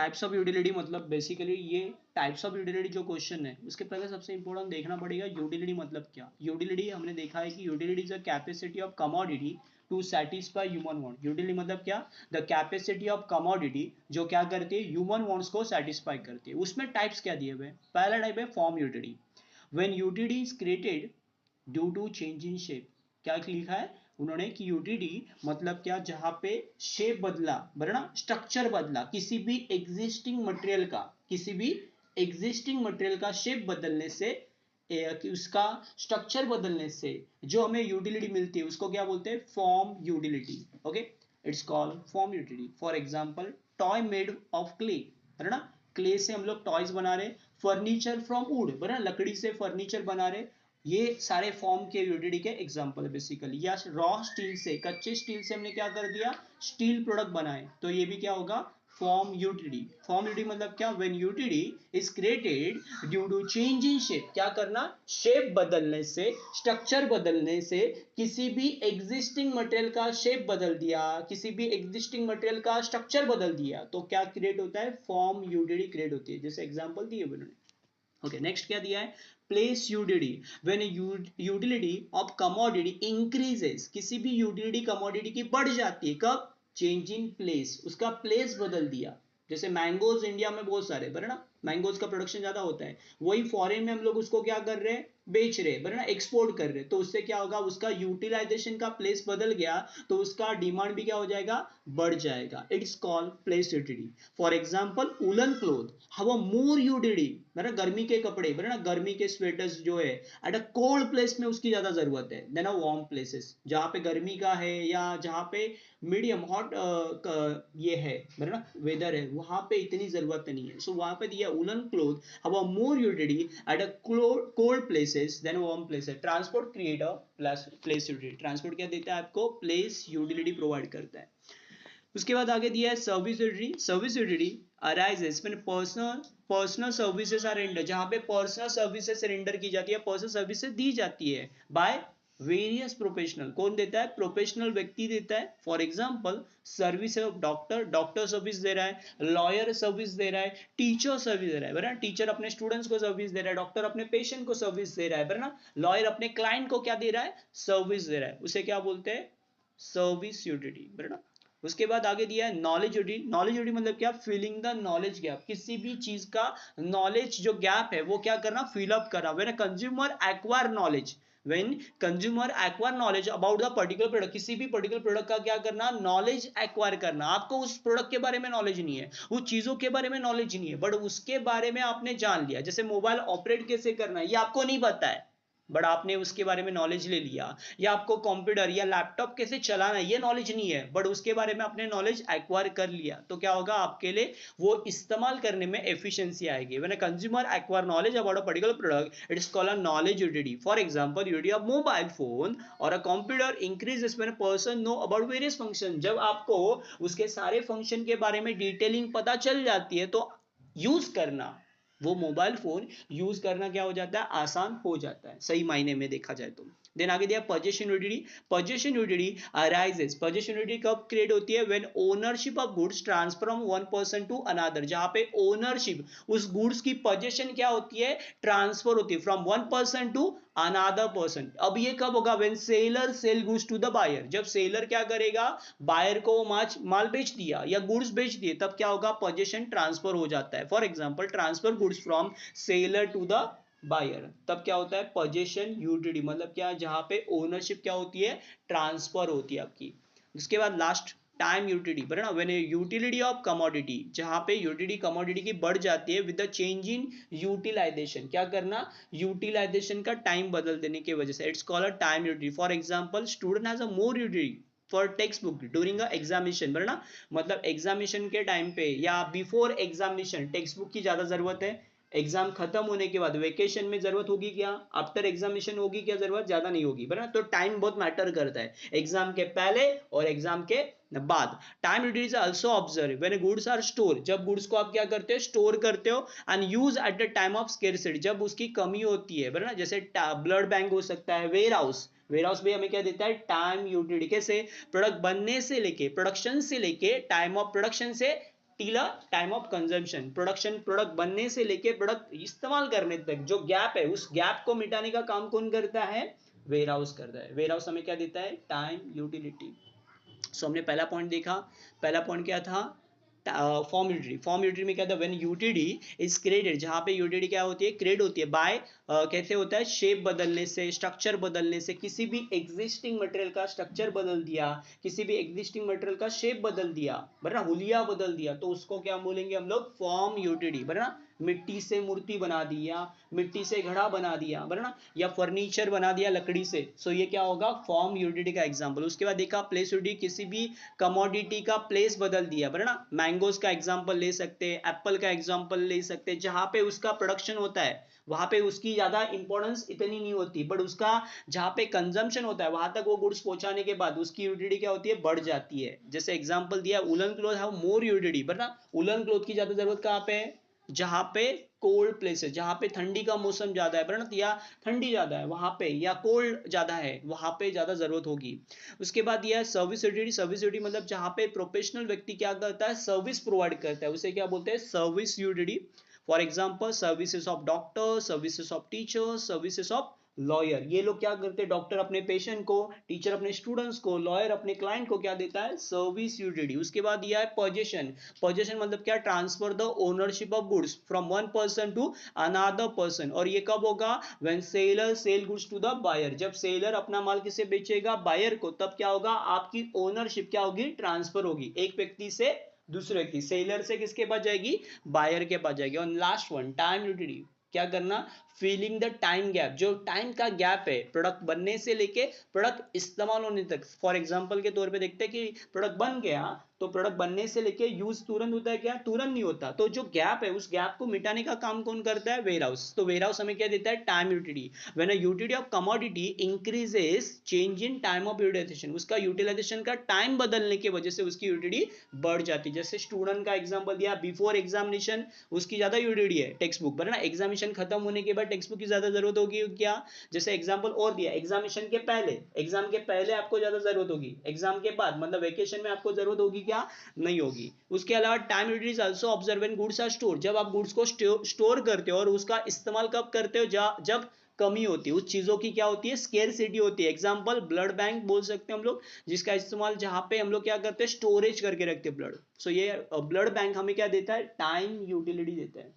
Types of utility मतलब basically ये types of utility जो क्वेश्चन है उसके पहले सबसे इंपॉर्टेंट देखना पड़ेगा यूटिलिटी मतलब क्या। यूटिलिटी हमने देखा है कि utility is a capacity of commodity to satisfy human want. Utility मतलब क्या, द कैपेसिटी ऑफ कमोडिटी जो क्या करती है ह्यूमन वांट्स को सेटिस्फाई करती है। उसमें टाइप्स क्या दिए हुए हैं, पहला टाइप है form utility. When utility is created due to change in shape, क्या लिखा है उन्होंने कि यूटिलिटी मतलब क्या, जहां पे शेप बदला, बराबर ना, स्ट्रक्चर बदला, किसी भी एग्जिस्टिंग मटेरियल का, किसी भी एग्जिस्टिंग मटेरियल का शेप बदलने से, कि उसका स्ट्रक्चर बदलने से जो हमें यूटिलिटी मिलती है उसको क्या बोलते हैं, form utility. Okay, it's called form utility. For example toy made of clay, है ना, क्ले से हम लोग टॉयज बना रहे, फर्नीचर फ्रॉम वुड, बना लकड़ी से फर्नीचर बना रहे, ये सारे फॉर्म के यूटिलिटी के एग्जांपल है बेसिकली। या रॉ स्टील से, कच्चे स्टील से हमने क्या कर दिया, स्टील प्रोडक्ट बनाए, तो ये भी क्या होगा, फॉर्म यूटिलिटी। फॉर्म यूटिलिटी मतलब क्या, when utility is created due to change in shape, क्या करना, शेप बदलने से, स्ट्रक्चर बदलने से, किसी भी एग्जिस्टिंग मटेरियल का शेप बदल दिया, किसी भी एग्जिस्टिंग मटेरियल का स्ट्रक्चर बदल दिया, तो क्या क्रिएट होता है, फॉर्म यूटिलिटी क्रिएट होती है। जैसे एग्जांपल दिए उन्होंने। ओके, नेक्स्ट क्या दिया है, place utility. When utility of commodity increases, किसी भी यूटिलिटी कमोडिटी की बढ़ जाती है, कब, चेंज इन प्लेस, उसका प्लेस बदल दिया। जैसे मैंगोज इंडिया में बहुत सारे, बराबर ना, मैंगोज का प्रोडक्शन ज्यादा होता है, वही फॉरेन में हम लोग उसको क्या कर रहे हैं, बेच रहे, बराबर ना, एक्सपोर्ट कर रहे, तो उससे क्या होगा, उसका यूटिलाइजेशन का प्लेस बदल गया, तो उसका डिमांड भी क्या हो जाएगा, बढ़ जाएगा। It's called place utility. For example woollen cloth have a more utility, बराबर, गर्मी के कपड़े, बराबर ना, गर्मी के स्वेटर्स जो है एट अ कोल्ड प्लेस में उसकी ज्यादा जरूरत है देन अ वार्म प्लेसेस, जहां पे गर्मी का है या जहां पे मीडियम हॉट ये है, बराबर ना, वेदर है, वहां पे इतनी जरूरत नहीं है। सो वहां पे दिया woollen cloth have a more utility at a cold places than warm places. Transport create a place utility. Transport क्या देता है आपको, प्लेस यूटिलिटी प्रोवाइड करता है। उसके बाद आगे दिया है service utility. Service utility arises when personal services are render, जहां पे पर्सनल सर्विसेज रेंडर की जाती है, पर्सनल सर्विसेज दी जाती है बाय वेरियस प्रोफेशनल। कौन देता है, प्रोफेशनल व्यक्ति देता है। For example service of doctor, doctor service दे रहा है, लॉयर सर्विस दे रहा है, टीचर सर्विस दे रहा है, बराबर, टीचर अपने स्टूडेंट्स को सर्विस दे रहा है, डॉक्टर अपने पेशेंट को सर्विस दे रहा है, बराबर ना, लॉयर अपने क्लाइंट को क्या दे रहा है, सर्विस दे रहा है, उसे क्या बोलते हैं, सर्विस यूटिलिटी, बराबर ना। उसके बाद आगे दिया है नॉलेज यूटिलिटी। नॉलेज यूटिलिटी मतलब क्या, फिलिंग द नॉलेज गैप, किसी भी चीज का नॉलेज जो गैप है वो क्या करना, फिल अप करना। When a consumer acquire knowledge, when consumer acquire knowledge about the particular product, किसी भी पर्टिकुलर प्रोडक्ट का क्या करना, नॉलेज एक्वायर करना। आपको उस प्रोडक्ट के बारे में नॉलेज नहीं है, उस चीजों के बारे में नॉलेज नहीं है, बट उसके बारे में आपने जान लिया। जैसे मोबाइल ऑपरेट कैसे करना है ये आपको नहीं पता है, बट आपने उसके बारे में नॉलेज ले लिया, या आपको कंप्यूटर या लैपटॉप कैसे चलाना है ये नॉलेज नहीं है, बट उसके बारे में आपने नॉलेज एक्वायर कर लिया, तो क्या होगा, आपके लिए वो इस्तेमाल करने में एफिशिएंसी आएगी। When a consumer acquire knowledge about a particular product it is called a knowledge utility. For example utility of mobile phone और a computer increases when a person know about various function, जब आपको उसके सारे function के बारे में detailing पता चल जाती है तो यूज करना, वो मोबाइल फोन यूज करना क्या हो जाता है, आसान हो जाता है, सही मायने में देखा जाए तो। देन आगे दिया possession utility. Possession utility arises, possession utility कब क्रिएट होती है, when ownership of goods transfer from one person to another, जहां पे ओनरशिप, उस गुड्स की पोजेशन क्या होती है, ट्रांसफर होती है from one person to another person. अब ये कब होगा, when seller sell goods to the buyer, जब सेलर क्या करेगा, बायर को माल बेच दिया या गुड्स बेच दिए, तब क्या होगा, पोजेशन ट्रांसफर हो जाता है। For example transfer goods from seller to the buyer, तब क्या होता है, पोजेशन यूटिलिटी। मतलब क्या, जहां पे ओनरशिप क्या होती है, ट्रांसफर होती है आपकी। उसके बाद लास्ट टाइम यूटिलिटी, बराबर ना, व्हेन यूटिलिटी ऑफ कमोडिटी, जहां पे यूटिलिटी कमोडिटी की बढ़ जाती है with the change in utilization, क्या करना, यूटिलाइजेशन का टाइम बदल देने की वजह से, it's called a time utility. For example student has a more utility for text book during examination, बराबर ना, मतलब एग्जामिनेशन के टाइम पे या बिफोर एग्जामिनेशन टेक्स्ट बुक की ज्यादा जरूरत है, एग्जाम खत्म होने के बाद वेकेशन में जरूरत होगी क्या, आफ्टर एग्जामिनेशन होगी क्या जरूरत, ज्यादा नहीं होगी, बराबर। तो टाइम बहुत मैटर करता है, एग्जाम के पहले और एग्जाम के बाद। Time utility is also observe when goods are store, जब गुड्स को आप क्या करते हो, स्टोर करते हो, and use at the time of scarcity, जब उसकी कमी होती है, बराबर ना, जैसे ब्लड बैंक हो सकता है, वेयर हाउस, वेयर हाउस भी हमें क्या देता है, टाइम यूटिलिटी। कैसे, प्रोडक्ट बनने से लेके, प्रोडक्शन से लेके, टाइम ऑफ प्रोडक्शन से till time of consumption, product बनने से लेके प्रोडक्ट इस्तेमाल करने तक जो गैप है उस गैप को मिटाने का काम कौन करता है, वेयर हाउस करता है। वेयर हाउस हमें क्या देता है, टाइम यूटिलिटी। सो हमने पहला पॉइंट देखा, पहला पॉइंट क्या था, फॉर्म यूटिलिटी। फॉर्म यूटिलिटी में क्या था, व्हेन यूटिलिटी इज क्रिएटेड, जहां पे यूटिलिटी क्या होती है, क्रिएट होती है बाय कैसे होता है, शेप बदलने से, स्ट्रक्चर बदलने से, किसी भी एग्जिस्टिंग मटेरियल का स्ट्रक्चर बदल दिया, किसी भी एग्जिस्टिंग मटेरियल का शेप बदल दिया, बराबर, हुलिया बदल दिया, तो उसको क्या बोलेंगे हम लोग, फॉर्म यूटिलिटी, बराबर। मिट्टी से मूर्ति बना दिया, मिट्टी से घड़ा बना दिया, बराबर, या फर्नीचर बना दिया लकड़ी से, सो ये क्या होगा, फॉर्म यूटिलिटी का एग्जांपल। उसके बाद देखा प्लेस यूटिलिटी, किसी भी कमोडिटी का प्लेस बदल दिया, बराबर। मैंगोज का एग्जांपल ले सकते हैं, एप्पल का एग्जांपल ले सकते हैं, जहां पे उसका प्रोडक्शन होता है वहां पे उसकी ज्यादा इंपॉर्टेंस इतनी नहीं होती, बट उसका जहां पे कंजम्पशन होता है वहां तक वो गुड्स पहुंचाने के बाद उसकी यूटिलिटी क्या होती है, बढ़ जाती है। जैसे एग्जांपल दिया, woollen cloth have more utility, बराबर। वुलन क्लॉथ की ज्यादा जरूरत कहां पे है, जहां पे कोल्ड प्लेस है, जहां पे ठंडी का मौसम ज्यादा है, बराबर, या ठंडी ज्यादा है वहां पे, या कोल्ड ज्यादा है वहां पे ज्यादा जरूरत होगी। उसके बाद यह सर्विस यूटिलिटी। सर्विस यूटिलिटी मतलब जहां पे प्रोफेशनल व्यक्ति क्या करता है, सर्विस प्रोवाइड करता है, उसे क्या बोलते हैं, service utility. For example services of doctor, services of teacher, services of lawyer. ये लोग क्या करते हैं, डॉक्टर अपने पेशेंट को, टीचर अपने स्टूडेंट्स को, लॉयर अपने क्लाइंट को क्या देता है, सर्विस यूटिलिटी। उसके बाद दिया है पोजेशन। पोजेशन मतलब क्या, transfer the ownership of goods from one person to another person. और ये कब होगा, when seller sell goods to the buyer, जब सेलर अपना माल किसे बेचेगा, बायर को, तब क्या होगा, आपकी ओनरशिप क्या होगी, ट्रांसफर होगी एक व्यक्ति से दूसरे व्यक्ति, सेलर से किसके पास जाएगी, बायर के पास जाएगी। और लास्ट वन टाइम यूटिलिटी, क्या करना, फीलिंग द टाइम गैप, जो टाइम का गैप है प्रोडक्ट बनने से लेके प्रोडक्ट इस्तेमाल होने तक। फॉर एग्जांपल के तौर पे देखते हैं कि प्रोडक्ट बन गया, तो प्रोडक्ट बनने से लेके यूज तुरंत होता है क्या, तुरंत नहीं होता, तो जो गैप है उस गैप को मिटाने का काम कौन करता है, वेयर हाउस। तो वेयर हाउस हमें क्या देता है, time utility. When a utility of commodity increases, change in time of utilization, उसका यूटिलाइजेशन का टाइम बदलने की वजह से उसकी यूटिलिटी बढ़ जाती है। जैसे स्टूडेंट का एग्जांपल दिया, बिफोर एग्जामिनेशन उसकी ज्यादा यूटिलिटी है टेक्स्ट बुक, बराबर ना, एग्जामिनेशन खत्म होने के बाद टेक्स्ट बुक की ज्यादा जरूरत होगी क्या। जैसे एग्जांपल और दिया, एग्जामिनेशन के पहले, एग्जाम के पहले आपको ज्यादा जरूरत होगी, एग्जाम के बाद मतलब वेकेशन में आपको जरूरत होगी क्या, नहीं होगी। उसके अलावा time utility is also observe when goods are store, जब आप गुड्स को स्टोर करते हो और उसका इस्तेमाल कब करते हो, जब कमी होती है उस चीजों की, क्या होती है, स्केर्सिटी होती है। एग्जांपल ब्लड बैंक बोल सकते हैं हम लोग, जिसका इस्तेमाल जहां पे हम लोग क्या करते हैं, स्टोरेज करके रखते हैं ब्लड। सो ये ब्लड बैंक हमें क्या देता है, टाइम यूटिलिटी देता है।